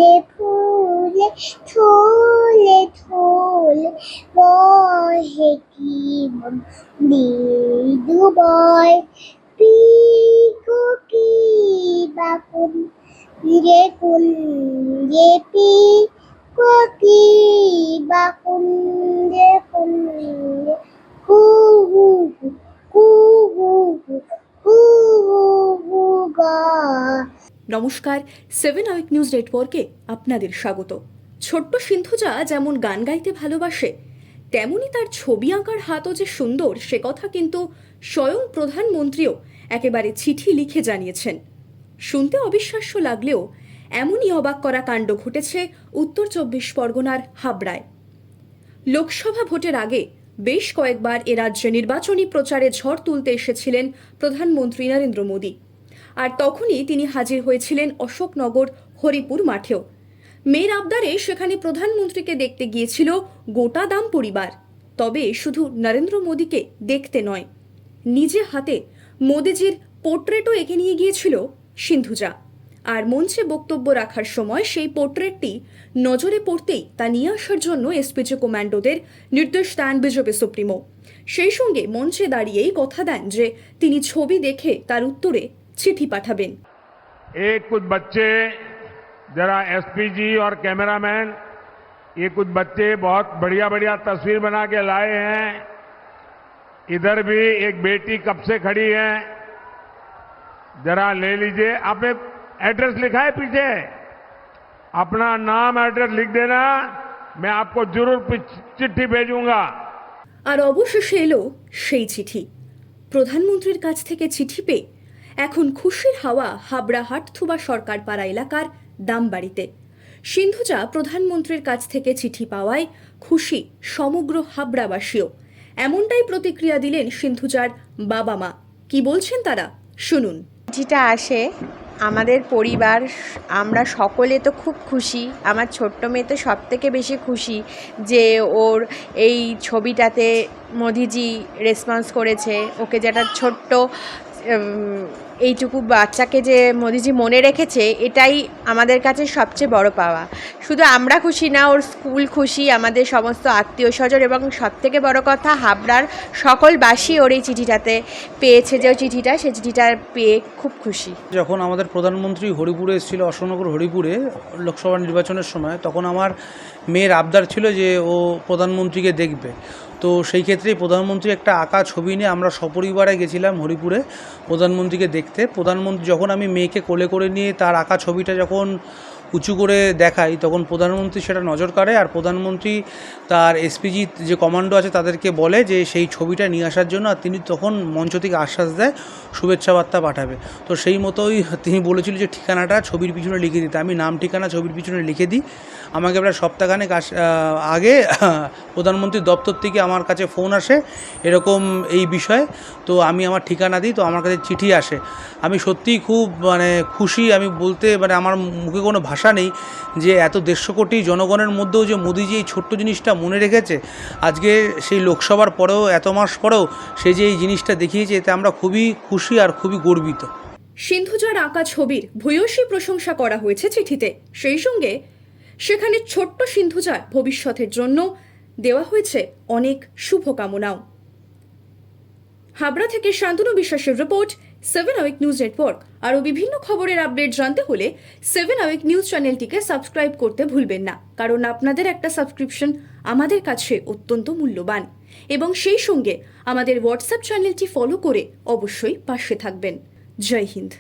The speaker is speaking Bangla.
ফুলে থলে থলে বহে কি মন মৃদু বয় পিকো কি বাকুন রে কুন রে পিকো কি বাকুন রে কুন রে হু হু হু হু হু হু হু হু গা। নমস্কার, 7 আওয়ার নিউজ নেটওয়ার্কে আপনাদের স্বাগত। ছোট্ট সিন্ধুজা যেমন গান গাইতে ভালোবাসে, তেমনি তার ছবি আঁকার হাতও যে সুন্দর সে কথা কিন্তু স্বয়ং প্রধানমন্ত্রীও একেবারে চিঠি লিখে জানিয়েছেন। শুনতে অবিশ্বাস্য লাগলেও এমনই অবাক করা কাণ্ড ঘটেছে উত্তর 24 পরগনার হাবড়ায়। লোকসভা ভোটের আগে বেশ কয়েকবার এ রাজ্যে নির্বাচনী প্রচারে ঝড় তুলতে এসেছিলেন প্রধানমন্ত্রী নরেন্দ্র মোদী। আর তখনই তিনি হাজির হয়েছিলেন অশোকনগর হরিপুর মাঠেও। মেয়ের আবদারে সেখানে প্রধানমন্ত্রীকে দেখতে গিয়েছিল গোটা দাম পরিবার। তবে শুধু নরেন্দ্র মোদীকে দেখতে নয়, নিজে হাতে মোদীজির পোর্ট্রেটও এঁকে নিয়ে গিয়েছিল সিন্ধুজা। আর মঞ্চে বক্তব্য রাখার সময় সেই পোর্ট্রেটটি নজরে পড়তেই তা নিয়ে আসার জন্য এসপিজি কমান্ডোদের নির্দেশ দেন বিজেপি সুপ্রিমো। সেই সঙ্গে মঞ্চে দাঁড়িয়েই কথা দেন যে তিনি ছবি দেখে তার উত্তরে चिट्ठी पाठाबेन। एक कुछ बच्चे जरा एसपीजी और कैमरामैन, ये कुछ बच्चे बहुत बढ़िया बढ़िया तस्वीर बना के लाए हैं। इधर भी एक बेटी कब से खड़ी है, जरा ले लीजिए। आपने एड्रेस लिखा है पीछे, अपना नाम एड्रेस लिख देना, मैं आपको जरूर चिट्ठी भेजूंगा। আর অবশেষে এলো সেই চিঠি। প্রধানমন্ত্রীর কাছ থেকে চিঠি পেয়ে এখন খুশির হাওয়া হাবড়া হাটথুবা সরকার পাড়া এলাকার দামবাড়িতে। সিন্ধুজা প্রধানমন্ত্রীর কাছ থেকে চিঠি পাওয়ায় খুশি সমগ্র হাবড়াবাসীও। এমনটাই প্রতিক্রিয়া দিলেন সিন্ধুজার বাবা মা। কি বলছেন তারা, শুনুন। চিঠিটা আসে, আমাদের পরিবার আমরা সকলে তো খুব খুশি। আমার ছোট্ট মেয়ে তো সব থেকে বেশি খুশি যে ওর এই ছবিটাতে মোদিজি রেসপন্স করেছে। ওকে যেটা ছোট্ট এইটুকু বাচ্চাকে যে মোদিজি মনে রেখেছে, এটাই আমাদের কাছে সবচেয়ে বড় পাওয়া। শুধু আমরা খুশি না, ওর স্কুল খুশি, আমাদের সমস্ত আত্মীয় স্বজন এবং সবথেকে বড় কথা হাবড়ার সকলবাসী ওর এই চিঠিটাতে পেয়েছে। যে চিঠিটা, সেই চিঠিটা পেয়ে খুব খুশি। যখন আমাদের প্রধানমন্ত্রী হরিপুরে এসেছিল, অশোকনগর হরিপুরে লোকসভা নির্বাচনের সময়, তখন আমার মেয়ের আবদার ছিল যে ও প্রধানমন্ত্রীকে দেখবে। তো সেই ক্ষেত্রেই প্রধানমন্ত্রী একটা আঁকা ছবি নিয়ে আমরা সপরিবারে গেছিলাম হরিপুরে প্রধানমন্ত্রীকে দেখতে। প্রধানমন্ত্রী যখন আমি মেয়েকে কোলে করে নিয়ে তার আঁকা ছবিটা যখন উঁচু করে দেখাই, তখন প্রধানমন্ত্রী সেটা নজর কাড়ে। আর প্রধানমন্ত্রী তার এসপিজি যে কমান্ডো আছে তাদেরকে বলে যে সেই ছবিটা নিয়ে আসার জন্য। আর তিনি তখন মঞ্চ থেকে আশ্বাস দেয় শুভেচ্ছা বার্তা পাঠাবে। তো সেই মতোই তিনি বলেছিল যে ঠিকানাটা ছবির পিছনে লিখে দিতে। আমি নাম ঠিকানা ছবির পিছনে লিখে দিই। আমাকে প্রায় সপ্তাহখানেক আগে প্রধানমন্ত্রীর দপ্তর থেকে আমার কাছে ফোন আসে এরকম এই বিষয়ে। তো আমি আমার ঠিকানা দিই, তো আমার কাছে চিঠি আসে। আমি সত্যিই খুব খুশি। আমি বলতে আমার মুখে কোনো ভাষা নেই যে এত 150 কোটি জনগণের মধ্যেও যে মোদিজি এই ছোট্ট জিনিসটা মনে রেখেছে। আজকে সেই লোকসভার পরেও, এত মাস পরেও সে যে এই জিনিসটা দেখিয়েছে, এতে আমরা খুবই খুশি আর খুবই গর্বিত। সিন্ধুজার আঁকা ছবির ভূয়সী প্রশংসা করা হয়েছে চিঠিতে। সেই সঙ্গে সেখানে ছোট্ট সিন্ধুজার ভবিষ্যতের জন্য দেওয়া হয়েছে অনেক শুভকামনাও। হাবড়া থেকে শান্তনু বিশ্বাসের রিপোর্ট, 7 আওয়ার নিউজ নেটওয়ার্ক। আরও বিভিন্ন খবরের আপডেট জানতে হলে 7 আওয়ার নিউজ চ্যানেলটিকে সাবস্ক্রাইব করতে ভুলবেন না, কারণ আপনাদের একটা সাবস্ক্রিপশন আমাদের কাছে অত্যন্ত মূল্যবান। এবং সেই সঙ্গে আমাদের হোয়াটসঅ্যাপ চ্যানেলটি ফলো করে অবশ্যই পাশে থাকবেন। জয় হিন্দ।